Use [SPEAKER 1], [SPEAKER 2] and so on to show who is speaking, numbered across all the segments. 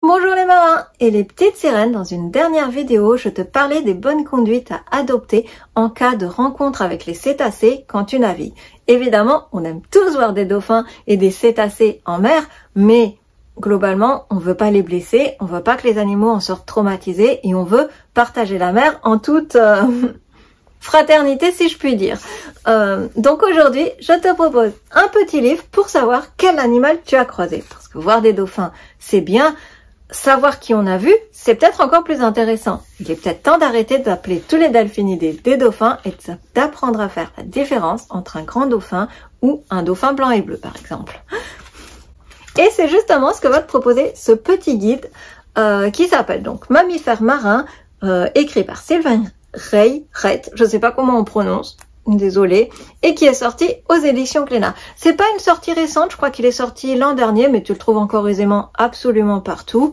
[SPEAKER 1] Bonjour les marins et les petites sirènes, dans une dernière vidéo, je te parlais des bonnes conduites à adopter en cas de rencontre avec les cétacés quand tu navigues. Évidemment, on aime tous voir des dauphins et des cétacés en mer, mais globalement, on veut pas les blesser, on veut pas que les animaux en sortent traumatisés et on veut partager la mer en toute fraternité, si je puis dire. Donc aujourd'hui, je te propose un petit livre pour savoir quel animal tu as croisé. Parce que voir des dauphins, c'est bien. Savoir qui on a vu, c'est peut-être encore plus intéressant. Il est peut-être temps d'arrêter d'appeler tous les delphinidés des dauphins et d'apprendre à faire la différence entre un grand dauphin ou un dauphin blanc et bleu, par exemple. Et c'est justement ce que va te proposer ce petit guide qui s'appelle donc Mammifères marins, écrit par Sylvain Rey, je sais pas comment on prononce, désolée, et qui est sorti aux éditions Glénat. C'est pas une sortie récente, je crois qu'il est sorti l'an dernier, mais tu le trouves encore aisément absolument partout.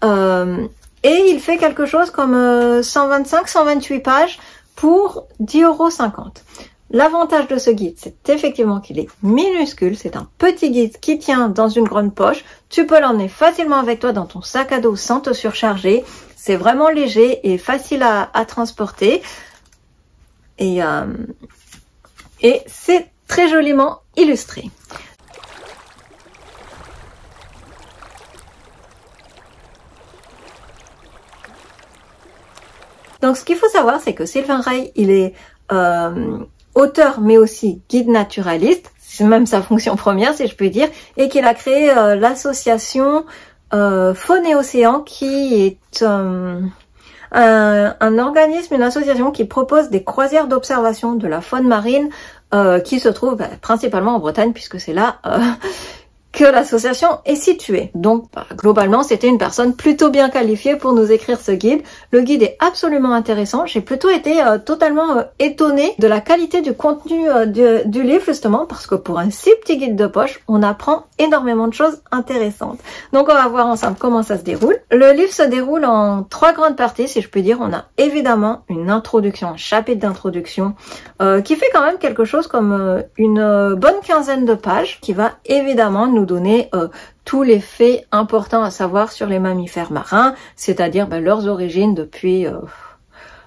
[SPEAKER 1] Et il fait quelque chose comme 125-128 pages pour 10,50 €. L'avantage de ce guide, c'est effectivement qu'il est minuscule, c'est un petit guide qui tient dans une grande poche. Tu peux l'emmener facilement avec toi dans ton sac à dos sans te surcharger. C'est vraiment léger et facile à transporter. Et c'est très joliment illustré. Donc ce qu'il faut savoir, c'est que Sylvain Rey, il est auteur mais aussi guide naturaliste, c'est même sa fonction première si je puis dire, et qu'il a créé l'association Faune et Océan, qui est un organisme, une association qui propose des croisières d'observation de la faune marine qui se trouve principalement en Bretagne, puisque c'est là que l'association est située. Donc globalement, c'était une personne plutôt bien qualifiée pour nous écrire ce guide. Le guide est absolument intéressant. J'ai plutôt été totalement étonnée de la qualité du contenu du livre, justement, parce que pour un si petit guide de poche, on apprend énormément de choses intéressantes. Donc on va voir ensemble comment ça se déroule. Le livre se déroule en 3 grandes parties, si je puis dire. On a évidemment une introduction, un chapitre d'introduction qui fait quand même quelque chose comme une bonne quinzaine de pages, qui va évidemment nous donner tous les faits importants à savoir sur les mammifères marins, c'est-à-dire leurs origines depuis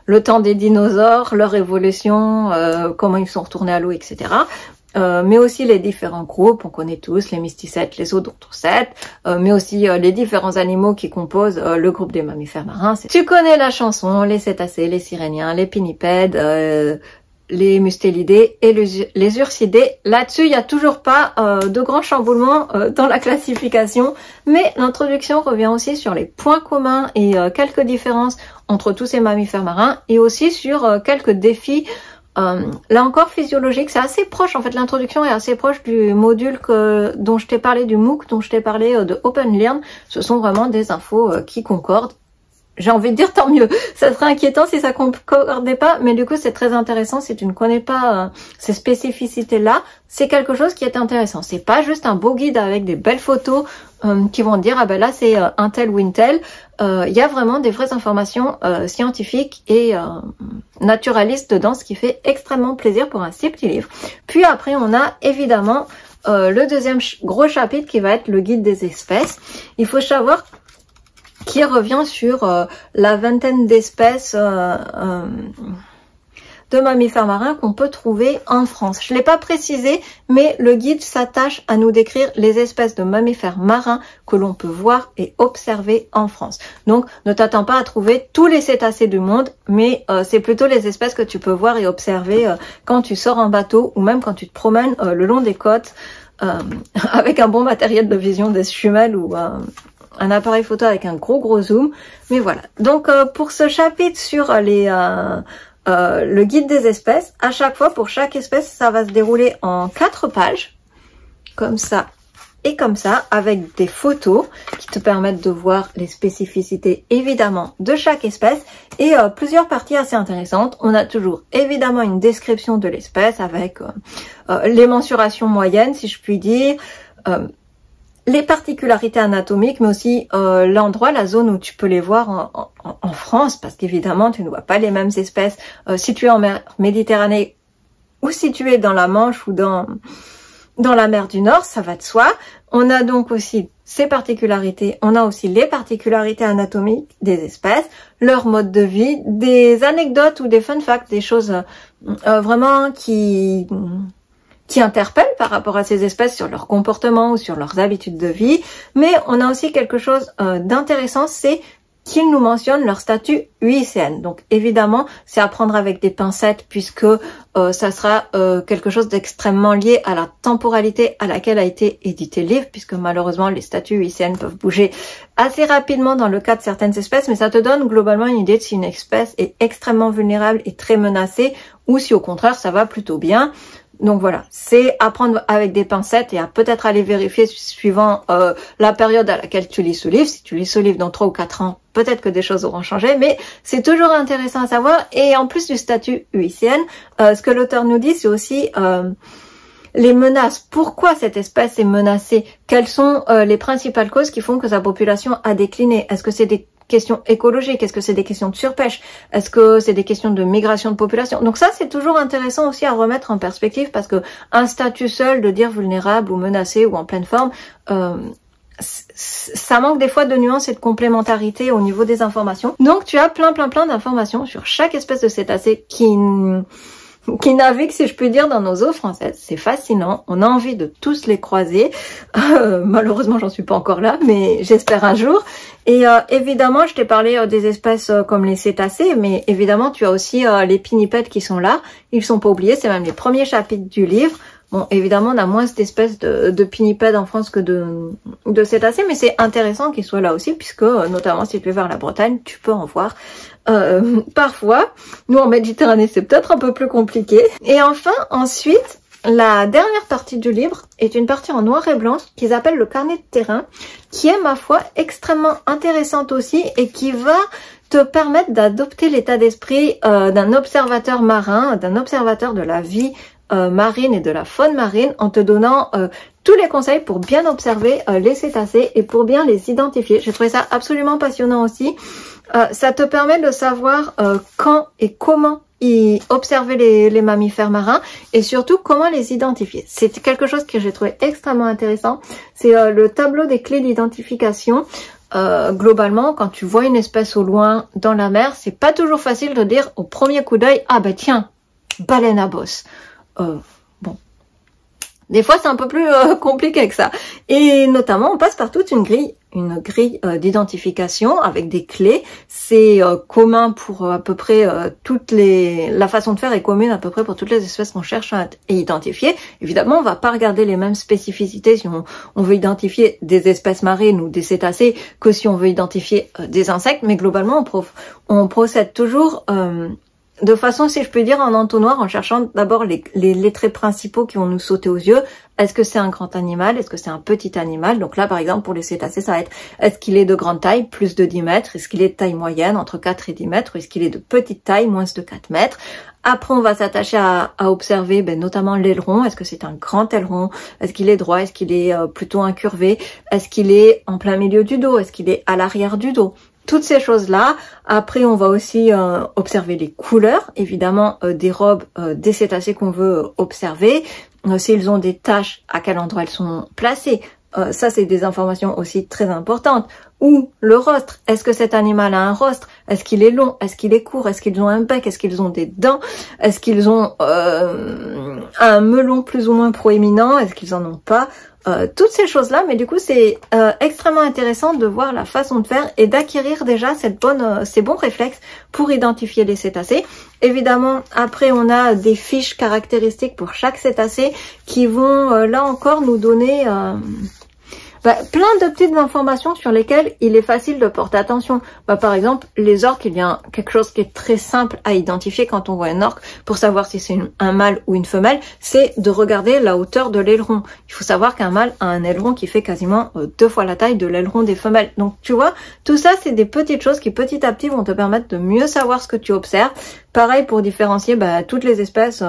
[SPEAKER 1] le temps des dinosaures, leur évolution, comment ils sont retournés à l'eau, etc. Mais aussi les différents groupes, on connaît tous les mysticètes, les odontocètes, mais aussi les différents animaux qui composent le groupe des mammifères marins. Tu connais la chanson, les cétacés, les siréniens, les pinnipèdes, les mustélidés et les ursidés. Là-dessus, il n'y a toujours pas de grands chamboulements dans la classification, mais l'introduction revient aussi sur les points communs et quelques différences entre tous ces mammifères marins, et aussi sur quelques défis, là encore physiologiques. C'est assez proche, en fait, l'introduction est assez proche du module dont je t'ai parlé, du MOOC dont je t'ai parlé de OpenLearn. Ce sont vraiment des infos qui concordent. J'ai envie de dire tant mieux. Ça serait inquiétant si ça concordait pas, mais du coup c'est très intéressant si tu ne connais pas ces spécificités-là. C'est quelque chose qui est intéressant. C'est pas juste un beau guide avec des belles photos qui vont dire ah ben là c'est un tel ou une telle. Il y a vraiment des vraies informations scientifiques et naturalistes dedans, ce qui fait extrêmement plaisir pour un si petit livre. Puis après on a évidemment le deuxième gros chapitre qui va être le guide des espèces. Il faut savoir qui revient sur la vingtaine d'espèces de mammifères marins qu'on peut trouver en France. Je ne l'ai pas précisé, mais le guide s'attache à nous décrire les espèces de mammifères marins que l'on peut voir et observer en France. Donc, ne t'attends pas à trouver tous les cétacés du monde, mais c'est plutôt les espèces que tu peux voir et observer quand tu sors en bateau ou même quand tu te promènes le long des côtes avec un bon matériel de vision, des jumelles ou un appareil photo avec un gros zoom. Mais voilà. Donc pour ce chapitre sur le guide des espèces, à chaque fois pour chaque espèce, ça va se dérouler en 4 pages, comme ça et comme ça, avec des photos qui te permettent de voir les spécificités évidemment de chaque espèce et plusieurs parties assez intéressantes. On a toujours évidemment une description de l'espèce avec les mensurations moyennes, si je puis dire, les particularités anatomiques, mais aussi l'endroit, la zone où tu peux les voir en France, parce qu'évidemment, tu ne vois pas les mêmes espèces situées en mer Méditerranée ou situées dans la Manche ou dans dans la mer du Nord, ça va de soi. On a donc aussi ses particularités, on a aussi les particularités anatomiques des espèces, leur mode de vie, des anecdotes ou des fun facts, des choses vraiment qui interpellent par rapport à ces espèces sur leur comportement ou sur leurs habitudes de vie. Mais on a aussi quelque chose d'intéressant, c'est qu'ils nous mentionnent leur statut UICN. Donc évidemment, c'est à prendre avec des pincettes puisque ça sera quelque chose d'extrêmement lié à la temporalité à laquelle a été édité le livre, puisque malheureusement les statuts UICN peuvent bouger assez rapidement dans le cas de certaines espèces, mais ça te donne globalement une idée de si une espèce est extrêmement vulnérable et très menacée ou si au contraire ça va plutôt bien. Donc voilà, c'est à prendre avec des pincettes et à peut-être aller vérifier suivant la période à laquelle tu lis ce livre. Si tu lis ce livre dans 3 ou 4 ans, peut-être que des choses auront changé, mais c'est toujours intéressant à savoir. Et en plus du statut UICN, ce que l'auteur nous dit, c'est aussi les menaces. Pourquoi cette espèce est menacée? Quelles sont les principales causes qui font que sa population a décliné? Est-ce que c'est des questions écologiques? Est-ce que c'est des questions de surpêche? Est-ce que c'est des questions de migration de population? Donc ça, c'est toujours intéressant aussi à remettre en perspective parce que un statut seul de dire vulnérable ou menacé ou en pleine forme, ça manque des fois de nuances et de complémentarité au niveau des informations. Donc tu as plein d'informations sur chaque espèce de cétacé qui navigue, si je puis dire, dans nos eaux françaises. C'est fascinant, on a envie de tous les croiser. Malheureusement, j'en suis pas encore là, mais j'espère un jour. Et évidemment, je t'ai parlé des espèces comme les cétacés, mais évidemment, tu as aussi les pinnipèdes qui sont là. Ils sont pas oubliés, c'est même les premiers chapitres du livre. Bon, évidemment, on a moins d'espèces de pinnipèdes en France que de cétacés, mais c'est intéressant qu'ils soient là aussi, puisque, notamment, si tu vas vers la Bretagne, tu peux en voir parfois. Nous, en Méditerranée, c'est peut-être un peu plus compliqué. Et enfin, ensuite, la dernière partie du livre est une partie en noir et blanc qu'ils appellent le carnet de terrain, qui est, ma foi, extrêmement intéressante aussi et qui va te permettre d'adopter l'état d'esprit d'un observateur marin, d'un observateur de la vie marine et de la faune marine, en te donnant tous les conseils pour bien observer les cétacés et pour bien les identifier. J'ai trouvé ça absolument passionnant aussi. Ça te permet de savoir quand et comment observer les mammifères marins et surtout comment les identifier. C'est quelque chose que j'ai trouvé extrêmement intéressant. C'est le tableau des clés d'identification. Globalement, quand tu vois une espèce au loin dans la mer, c'est pas toujours facile de dire au premier coup d'œil, ah ben tiens, baleine à bosse. Bon, des fois c'est un peu plus compliqué que ça. Et notamment, on passe par toute une grille d'identification avec des clés. C'est commun pour à peu près la façon de faire est commune à peu près pour toutes les espèces qu'on cherche à identifier. Évidemment, on va pas regarder les mêmes spécificités si on veut identifier des espèces marines ou des cétacés que si on veut identifier des insectes, mais globalement on procède toujours de façon, si je peux dire, en entonnoir, en cherchant d'abord les traits principaux qui vont nous sauter aux yeux. Est-ce que c'est un grand animal? Est-ce que c'est un petit animal? Donc là, par exemple, pour les cétacés, ça va être, est-ce qu'il est de grande taille, plus de 10 mètres? Est-ce qu'il est de taille moyenne, entre 4 et 10 mètres? Ou est-ce qu'il est de petite taille, moins de 4 mètres? Après, on va s'attacher à observer notamment l'aileron. Est-ce que c'est un grand aileron? Est-ce qu'il est droit? Est-ce qu'il est plutôt incurvé? Est-ce qu'il est en plein milieu du dos? Est-ce qu'il est à l'arrière du dos? Toutes ces choses-là. Après, on va aussi observer les couleurs, évidemment, des robes des cétacés qu'on veut observer. S'ils ont des taches, à quel endroit elles sont placées. Ça, c'est des informations aussi très importantes. Ou le rostre. Est-ce que cet animal a un rostre? Est-ce qu'il est long? Est-ce qu'il est court? Est-ce qu'ils ont un bec? Est-ce qu'ils ont des dents? Est-ce qu'ils ont un melon plus ou moins proéminent? Est-ce qu'ils en ont pas? Toutes ces choses-là, mais du coup c'est extrêmement intéressant de voir la façon de faire et d'acquérir déjà ces bons réflexes pour identifier les cétacés. Évidemment, après on a des fiches caractéristiques pour chaque cétacé qui vont là encore nous donner plein de petites informations sur lesquelles il est facile de porter attention. Par exemple, les orques, il y a quelque chose qui est très simple à identifier quand on voit un orque pour savoir si c'est un mâle ou une femelle, c'est de regarder la hauteur de l'aileron. Il faut savoir qu'un mâle a un aileron qui fait quasiment 2 fois la taille de l'aileron des femelles. Donc tu vois, tout ça c'est des petites choses qui petit à petit vont te permettre de mieux savoir ce que tu observes. Pareil pour différencier toutes les espèces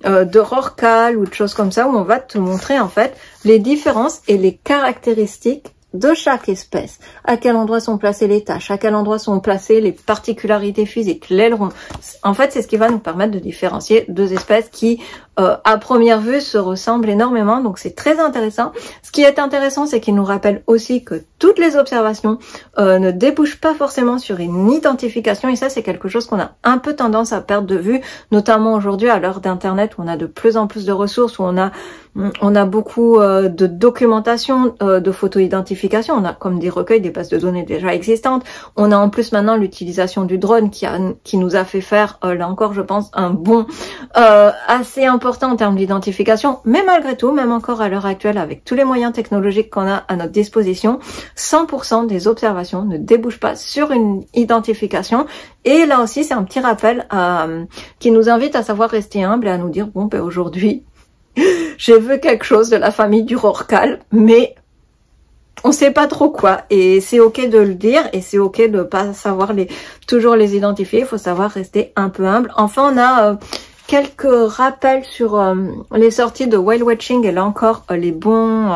[SPEAKER 1] de rorquals ou de choses comme ça, où on va te montrer en fait les différences et les caractéristiques de chaque espèce. À quel endroit sont placées les taches, à quel endroit sont placées les particularités physiques, l'aileron. En fait, c'est ce qui va nous permettre de différencier deux espèces qui à première vue se ressemblent énormément, donc c'est très intéressant. Ce qui est intéressant, c'est qu'il nous rappelle aussi que toutes les observations ne débouchent pas forcément sur une identification, et ça c'est quelque chose qu'on a un peu tendance à perdre de vue, notamment aujourd'hui à l'heure d'internet où on a de plus en plus de ressources, où on a beaucoup de documentation de photo-identification, on a comme des recueils, des bases de données déjà existantes, on a en plus maintenant l'utilisation du drone qui nous a fait faire, là encore je pense, un bond assez important en termes d'identification, mais malgré tout, même encore à l'heure actuelle, avec tous les moyens technologiques qu'on a à notre disposition, 100% des observations ne débouchent pas sur une identification, et là aussi c'est un petit rappel qui nous invite à savoir rester humble et à nous dire, bon ben aujourd'hui, j'ai vu quelque chose de la famille du rorqual, mais on sait pas trop quoi, et c'est ok de le dire, et c'est ok de pas savoir toujours les identifier, il faut savoir rester un peu humble. Enfin, on a quelques rappels sur les sorties de whale watching, et là encore, les bons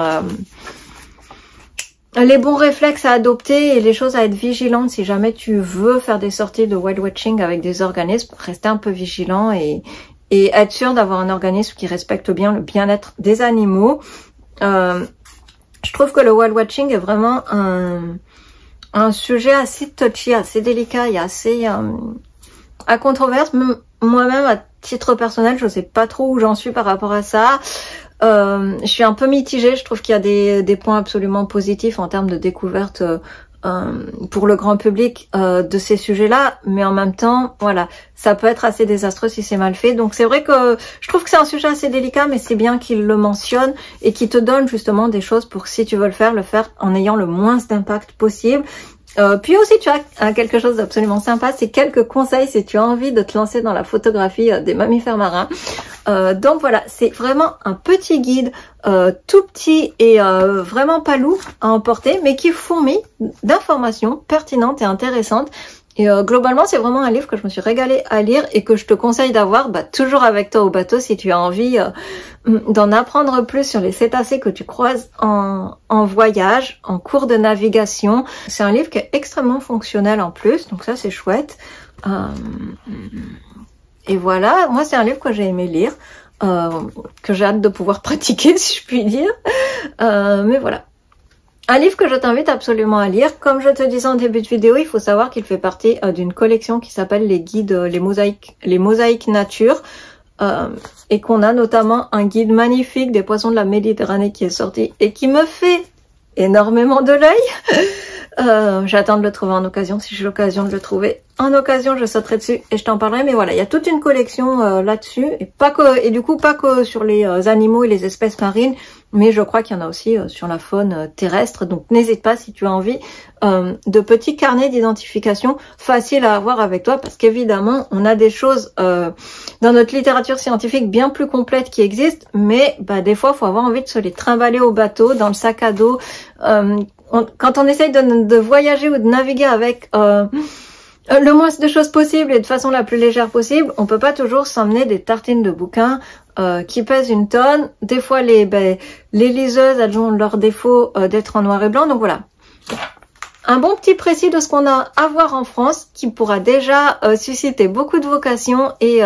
[SPEAKER 1] réflexes à adopter et les choses à être vigilantes si jamais tu veux faire des sorties de whale watching avec des organismes, rester un peu vigilant et être sûr d'avoir un organisme qui respecte bien le bien-être des animaux. Je trouve que le whale watching est vraiment un sujet assez touchy, assez délicat et assez à controverse. Moi-même, à titre personnel, je sais pas trop où j'en suis par rapport à ça. Je suis un peu mitigée, je trouve qu'il y a des points absolument positifs en termes de découverte pour le grand public de ces sujets-là, mais en même temps, voilà, ça peut être assez désastreux si c'est mal fait. Donc c'est vrai que je trouve que c'est un sujet assez délicat, mais c'est bien qu'il le mentionne et qu'il te donne justement des choses pour, si tu veux le faire en ayant le moins d'impact possible. Puis aussi tu as quelque chose d'absolument sympa, c'est quelques conseils si tu as envie de te lancer dans la photographie des mammifères marins. Donc voilà, c'est vraiment un petit guide tout petit et vraiment pas lourd à emporter, mais qui fourmille d'informations pertinentes et intéressantes. Et globalement, c'est vraiment un livre que je me suis régalée à lire et que je te conseille d'avoir toujours avec toi au bateau si tu as envie d'en apprendre plus sur les cétacés que tu croises en voyage, en cours de navigation. C'est un livre qui est extrêmement fonctionnel en plus, donc ça c'est chouette. Et voilà, moi c'est un livre que j'ai aimé lire, que j'ai hâte de pouvoir pratiquer si je puis dire. Mais voilà. Un livre que je t'invite absolument à lire. Comme je te disais en début de vidéo, il faut savoir qu'il fait partie d'une collection qui s'appelle les guides, les mosaïques nature, et qu'on a notamment un guide magnifique des poissons de la Méditerranée qui est sorti et qui me fait énormément de l'œil. J'attends de le trouver en occasion. Si j'ai l'occasion de le trouver en occasion, je sauterai dessus et je t'en parlerai. Mais voilà, il y a toute une collection là-dessus, et du coup pas que sur les animaux et les espèces marines, mais je crois qu'il y en a aussi sur la faune terrestre. Donc n'hésite pas si tu as envie de petits carnets d'identification faciles à avoir avec toi, parce qu'évidemment on a des choses dans notre littérature scientifique bien plus complètes qui existent, mais des fois il faut avoir envie de se les trimballer au bateau, dans le sac à dos. Quand on essaye de voyager ou de naviguer avec le moins de choses possible et de façon la plus légère possible, on peut pas toujours s'emmener des tartines de bouquins qui pèsent une tonne. Des fois les liseuses, elles ont leur défaut d'être en noir et blanc, donc voilà. Un bon petit précis de ce qu'on a à voir en France qui pourra déjà susciter beaucoup de vocations et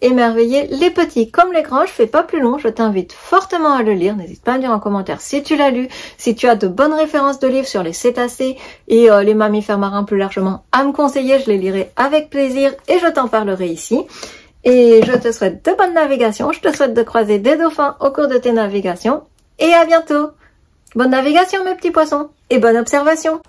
[SPEAKER 1] émerveiller les petits comme les grands. Je fais pas plus long, je t'invite fortement à le lire. N'hésite pas à me dire en commentaire si tu l'as lu, si tu as de bonnes références de livres sur les cétacés et les mammifères marins plus largement à me conseiller. Je les lirai avec plaisir et je t'en parlerai ici. Et je te souhaite de bonnes navigations, je te souhaite de croiser des dauphins au cours de tes navigations et à bientôt. Bonne navigation mes petits poissons et bonne observation.